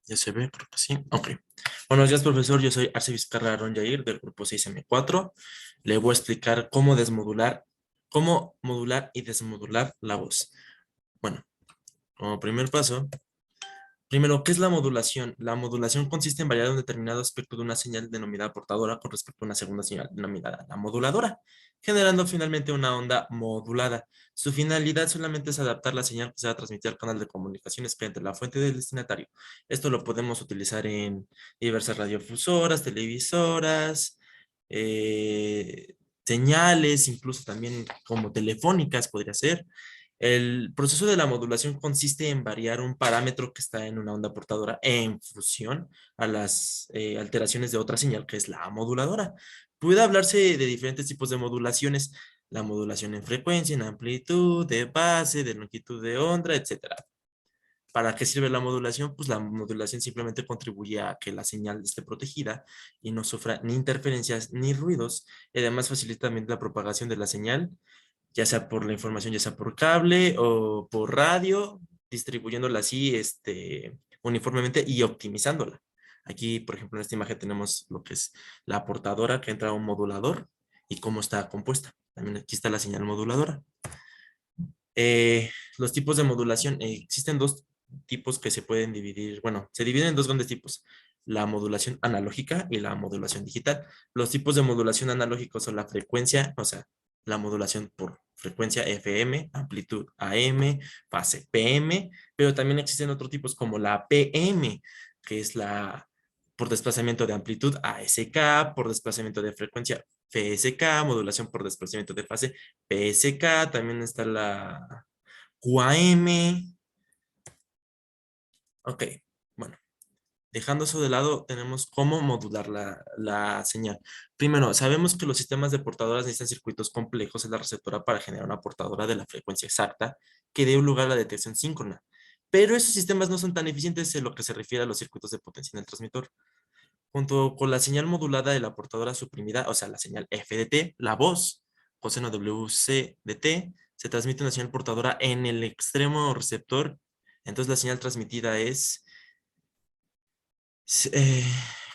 ¿Ya se ve? Creo que sí. Ok. Buenos días, profesor. Yo soy Arce Vizcarra Aarón Yair del grupo 6M4. Le voy a explicar cómo modular y desmodular la voz. Bueno, como primer paso, primero, ¿qué es la modulación? La modulación consiste en variar un determinado aspecto de una señal denominada portadora con respecto a una segunda señal denominada la moduladora, generando finalmente una onda modulada. Su finalidad solamente es adaptar la señal que se va a transmitir al canal de comunicaciones entre la fuente del destinatario. Esto lo podemos utilizar en diversas radiofusoras, televisoras, señales, incluso también como telefónicas podría ser. El proceso de la modulación consiste en variar un parámetro que está en una onda portadora en función a las alteraciones de otra señal, que es la moduladora. Puede hablarse de diferentes tipos de modulaciones, la modulación en frecuencia, en amplitud, de base, de longitud de onda, etcétera. ¿Para qué sirve la modulación? Pues la modulación simplemente contribuye a que la señal esté protegida y no sufra ni interferencias ni ruidos. Y además facilita también la propagación de la señal, ya sea por la información, ya sea por cable o por radio, distribuyéndola así, uniformemente y optimizándola. Aquí, por ejemplo, en esta imagen tenemos lo que es la portadora que entra a un modulador y cómo está compuesta. También aquí está la señal moduladora. Los tipos de modulación, existen dos tipos que se pueden dividir, bueno, se dividen en dos grandes tipos, la modulación analógica y la modulación digital. Los tipos de modulación analógicos son la frecuencia, o sea, la modulación por frecuencia FM, amplitud AM, fase PM, pero también existen otros tipos como la PM, que es la por desplazamiento de amplitud ASK, por desplazamiento de frecuencia FSK, modulación por desplazamiento de fase PSK, también está la QAM. Ok, bueno, dejando eso de lado, tenemos cómo modular la señal. Primero, sabemos que los sistemas de portadoras necesitan circuitos complejos en la receptora para generar una portadora de la frecuencia exacta que dé lugar a la detección síncrona. Pero esos sistemas no son tan eficientes en lo que se refiere a los circuitos de potencia en el transmisor. Junto con la señal modulada de la portadora suprimida, o sea, la señal F de T, la voz, coseno WC de T, se transmite una señal portadora en el extremo receptor. Entonces la señal transmitida eh,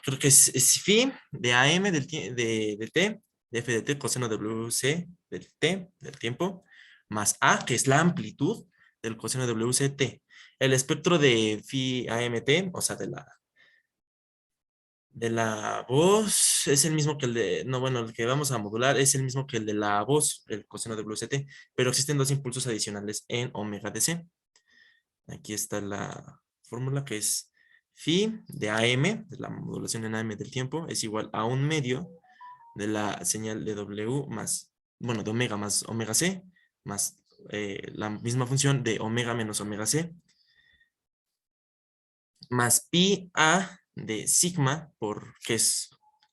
creo que es phi de AM de T, de F de T, coseno WC del T, del tiempo, más A, que es la amplitud del coseno WC El espectro de phi AMT, o sea, de la voz es el mismo que el de, no, bueno, el que vamos a modular es el mismo que el de la voz, el coseno de WCT, pero existen dos impulsos adicionales en omega de C. Aquí está la fórmula que es phi de AM, de la modulación en AM del tiempo, es igual a un medio de la señal de W más, bueno, de omega más omega C, más la misma función de omega menos omega C, más pi a de sigma, que es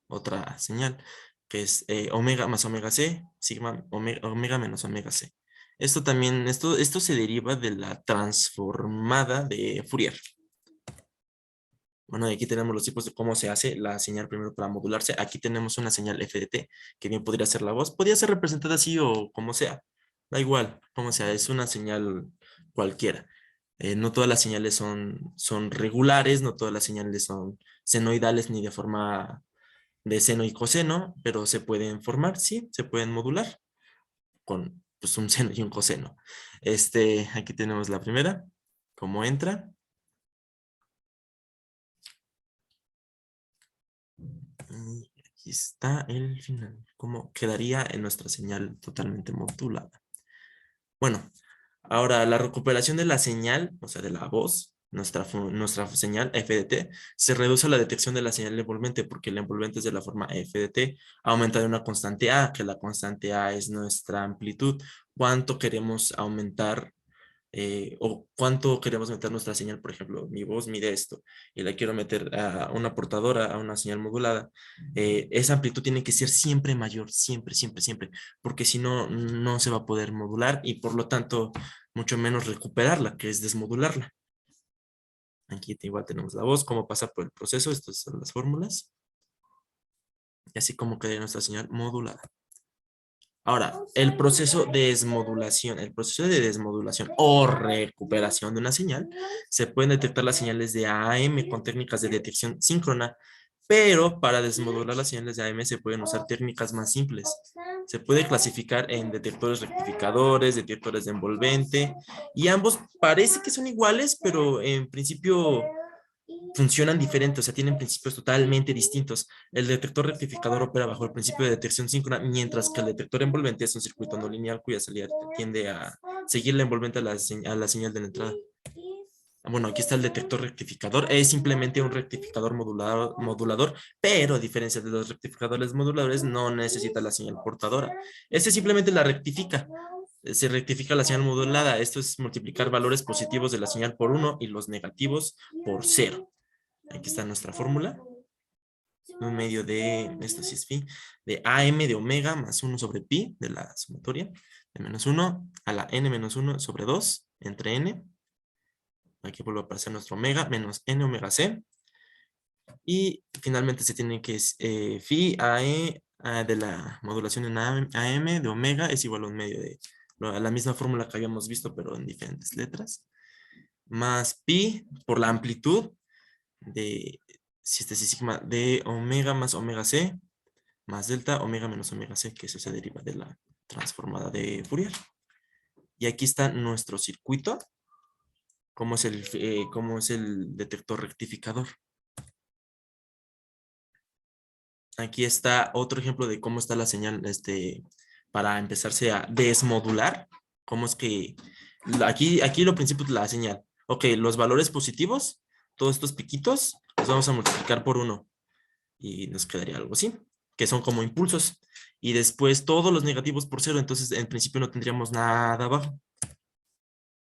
otra señal, que es omega más omega c, sigma, omega menos omega c. Esto se deriva de la transformada de Fourier. Bueno, y aquí tenemos los tipos de cómo se hace la señal primero para modularse. Aquí tenemos una señal FDT, que bien podría ser la voz. Podría ser representada así o como sea. Da igual, como sea, es una señal cualquiera. No todas las señales son regulares, no todas las señales son senoidales ni de forma de seno y coseno, pero se pueden formar, sí, se pueden modular con pues, un seno y un coseno. Aquí tenemos la primera, cómo entra. Y aquí está el final, cómo quedaría en nuestra señal totalmente modulada. Bueno, ahora la recuperación de la señal, o sea, de la voz, nuestra señal FDT, se reduce a la detección de la señal envolvente, porque el envolvente es de la forma FDT, aumenta de una constante A, que la constante A es nuestra amplitud. ¿Cuánto queremos aumentar o cuánto queremos meter nuestra señal? Por ejemplo, mi voz mide esto y la quiero meter a una portadora, a una señal modulada. Esa amplitud tiene que ser siempre mayor, siempre, siempre, siempre, porque si no, no se va a poder modular y por lo tanto, mucho menos recuperarla, que es desmodularla. Aquí igual tenemos la voz, cómo pasa por el proceso, estas son las fórmulas, y así como queda nuestra señal modulada. Ahora, el proceso de desmodulación o recuperación de una señal, se pueden detectar las señales de AM con técnicas de detección síncrona, pero para desmodular las señales de AM se pueden usar técnicas más simples. Se puede clasificar en detectores rectificadores, detectores de envolvente, y ambos parece que son iguales, pero en principio funcionan diferentes, o sea, tienen principios totalmente distintos. El detector rectificador opera bajo el principio de detección síncrona, mientras que el detector envolvente es un circuito no lineal cuya salida tiende a seguir la envolvente a la señal de la entrada. Bueno, aquí está el detector rectificador. Es simplemente un rectificador modulador, pero a diferencia de los rectificadores moduladores, no necesita la señal portadora. Este simplemente la rectifica. Se rectifica la señal modulada. Esto es multiplicar valores positivos de la señal por 1 y los negativos por 0. Aquí está nuestra fórmula. Un medio de, esto sí es phi, de AM de omega más 1 sobre pi de la sumatoria, de menos 1 a la n menos 1 sobre 2 entre n. Aquí vuelve a aparecer nuestro omega menos n omega c. Y finalmente se tiene que phi AE de la modulación en AM de omega es igual a un medio de la misma fórmula que habíamos visto, pero en diferentes letras. Más pi por la amplitud de si este es sigma de omega más omega c más delta omega menos omega c, que eso se deriva de la transformada de Fourier. Y aquí está nuestro circuito, cómo es el detector rectificador. Aquí está otro ejemplo de cómo está la señal para empezarse a desmodular. Cómo es que aquí lo principio es la señal. Ok, los valores positivos, todos estos piquitos, los vamos a multiplicar por 1 y nos quedaría algo así, que son como impulsos. Y después todos los negativos por 0, entonces en principio no tendríamos nada abajo.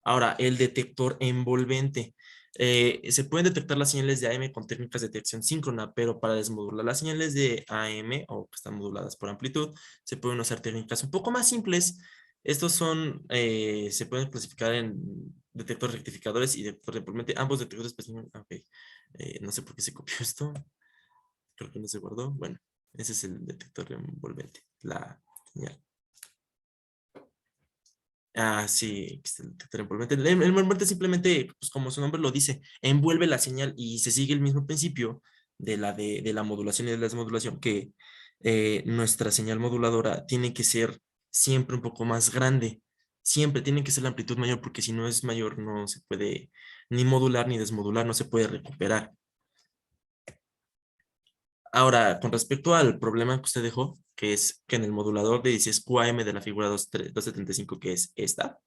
Ahora, el detector envolvente. Se pueden detectar las señales de AM con técnicas de detección síncrona, pero para desmodular las señales de AM o que están moduladas por amplitud, se pueden usar técnicas un poco más simples. Estos se pueden clasificar en detectores rectificadores y detector envolvente. Ambos detectores, pues, ok. No sé por qué se copió esto. Creo que no se guardó. Bueno, ese es el detector envolvente, la señal. Ah, sí, el detector envolvente. El envolvente simplemente, pues como su nombre lo dice, envuelve la señal y se sigue el mismo principio de la modulación y de la desmodulación, que nuestra señal moduladora tiene que ser siempre un poco más grande. Siempre tiene que ser la amplitud mayor, porque si no es mayor no se puede ni modular ni desmodular, no se puede recuperar. Ahora, con respecto al problema que usted dejó, que es que en el modulador de 16 QAM de la figura 275, que es esta,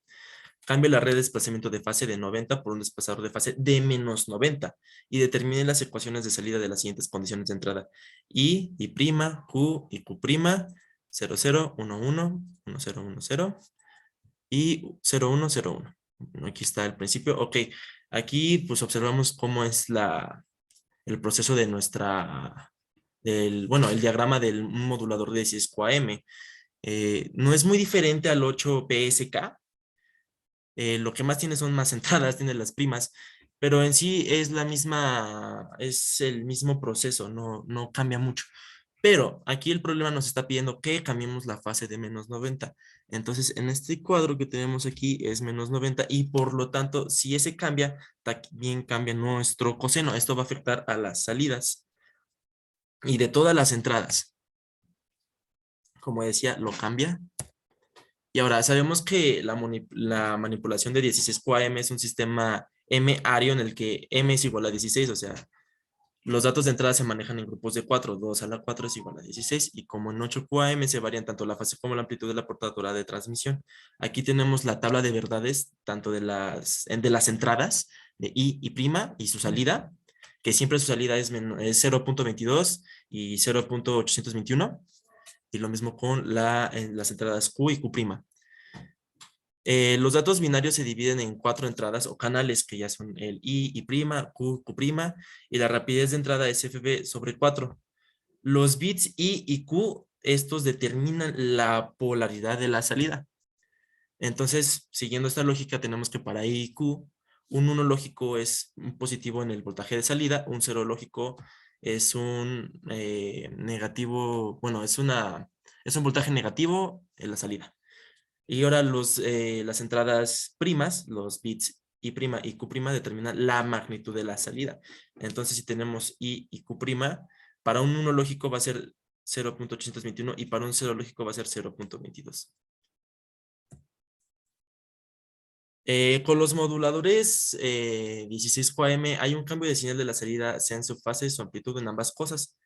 cambie la red de desplazamiento de fase de 90 por un desplazador de fase de menos 90 y determine las ecuaciones de salida de las siguientes condiciones de entrada. I prima, Q y Q prima, 0, 0, 1, 1, 1, 0, 1, 0 y 0, 1, 0, 1. Aquí está el principio. Ok, aquí pues observamos cómo es el proceso de bueno, el diagrama del modulador de 16 QAM. No es muy diferente al 8 PSK. Lo que más tiene son más entradas, tiene las primas, pero en sí es es el mismo proceso, no cambia mucho. Pero aquí el problema nos está pidiendo que cambiemos la fase de menos 90. Entonces, en este cuadro que tenemos aquí es menos 90 y por lo tanto, si ese cambia, también cambia nuestro coseno. Esto va a afectar a las salidas y de todas las entradas. Como decía, lo cambia. Y ahora sabemos que la manipulación de 16 QAM es un sistema M-ario en el que M es igual a 16, o sea, los datos de entrada se manejan en grupos de 4, 2 a la 4 es igual a 16, y como en 8 QAM se varían tanto la fase como la amplitud de la portadora de transmisión. Aquí tenemos la tabla de verdades, tanto de las entradas, de I y prima, y su salida, que siempre su salida es 0.22 y 0.821, y lo mismo con las entradas Q y Q prima. Los datos binarios se dividen en 4 entradas o canales, que ya son el I y prima, Q, Q prima, y la rapidez de entrada es FB sobre 4. Los bits I y Q, estos determinan la polaridad de la salida. Entonces, siguiendo esta lógica, tenemos que para I y Q, un 1 lógico es un positivo en el voltaje de salida, un 0 lógico es un negativo, bueno, es un voltaje negativo en la salida. Y ahora las entradas primas, los bits I' y Q' determinan la magnitud de la salida. Entonces, si tenemos I y Q', para un 1 lógico va a ser 0.821 y para un 0 lógico va a ser 0.22. Con los moduladores 16QAM hay un cambio de señal de la salida, sea en su fase, su amplitud, en ambas cosas,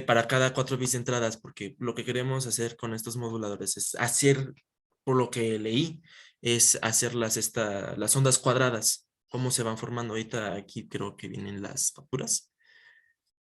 para cada 4 bits de entradas, porque lo que queremos hacer con estos moduladores es hacer, por lo que leí, es hacer las ondas cuadradas, cómo se van formando. Ahorita aquí creo que vienen las facturas.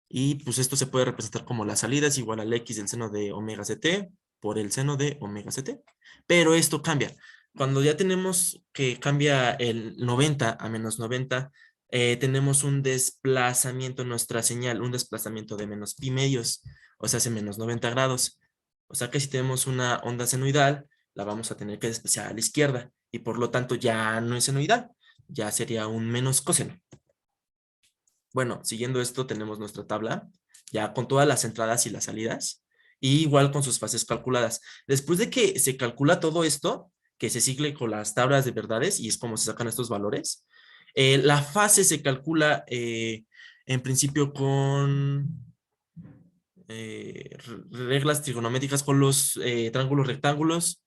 Y pues esto se puede representar como la salida es igual al X del seno de omega ct por el seno de omega ct. Pero esto cambia. Cuando ya tenemos que cambia el 90 a menos 90, tenemos un desplazamiento en nuestra señal, un desplazamiento de menos pi medios, o sea, hace menos 90 grados. O sea que si tenemos una onda senoidal, la vamos a tener que desplazar a la izquierda y por lo tanto ya no es senoidal, ya sería un menos coseno. Bueno, siguiendo esto tenemos nuestra tabla, ya con todas las entradas y las salidas, y igual con sus fases calculadas. Después de que se calcula todo esto, que se sigue con las tablas de verdades, y es como se sacan estos valores, la fase se calcula en principio con reglas trigonométricas con los triángulos rectángulos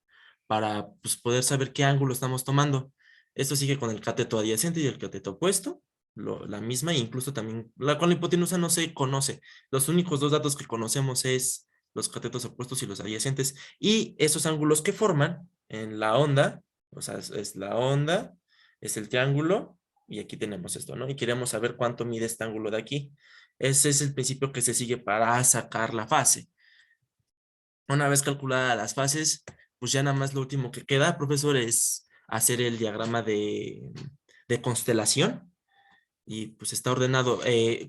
para pues, poder saber qué ángulo estamos tomando. Esto sigue con el cateto adyacente y el cateto opuesto, la misma, e incluso también con la hipotenusa no se conoce. Los únicos dos datos que conocemos es los catetos opuestos y los adyacentes. Y esos ángulos que forman en la onda, o sea, es la onda, es el triángulo, y aquí tenemos esto, ¿no? Y queremos saber cuánto mide este ángulo de aquí. Ese es el principio que se sigue para sacar la fase. Una vez calculadas las fases, pues ya nada más lo último que queda, profesor, es hacer el diagrama de constelación y pues está ordenado.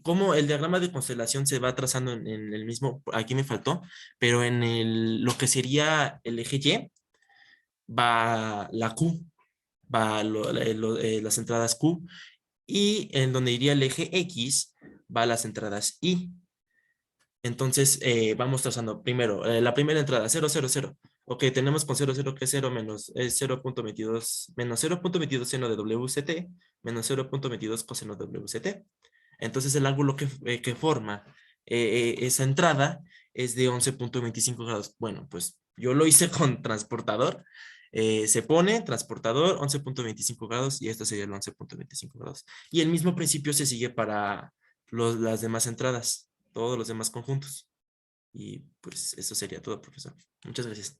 ¿Cómo el diagrama de constelación se va trazando en el mismo? Aquí me faltó, pero en lo que sería el eje Y va la Q, va las entradas Q, y en donde iría el eje X va las entradas Y. Entonces, vamos trazando primero, la primera entrada, 0, 0, 0. Ok, tenemos con 0, 0 que es 0 menos 0.22, menos 0.22 seno de WCT, menos 0.22 coseno de WCT. Entonces, el ángulo que forma esa entrada es de 11.25 grados. Bueno, pues yo lo hice con transportador. Se pone transportador 11.25 grados y esto sería el 11.25 grados. Y el mismo principio se sigue para las demás entradas, todos los demás conjuntos. Y pues eso sería todo, profesor. Muchas gracias.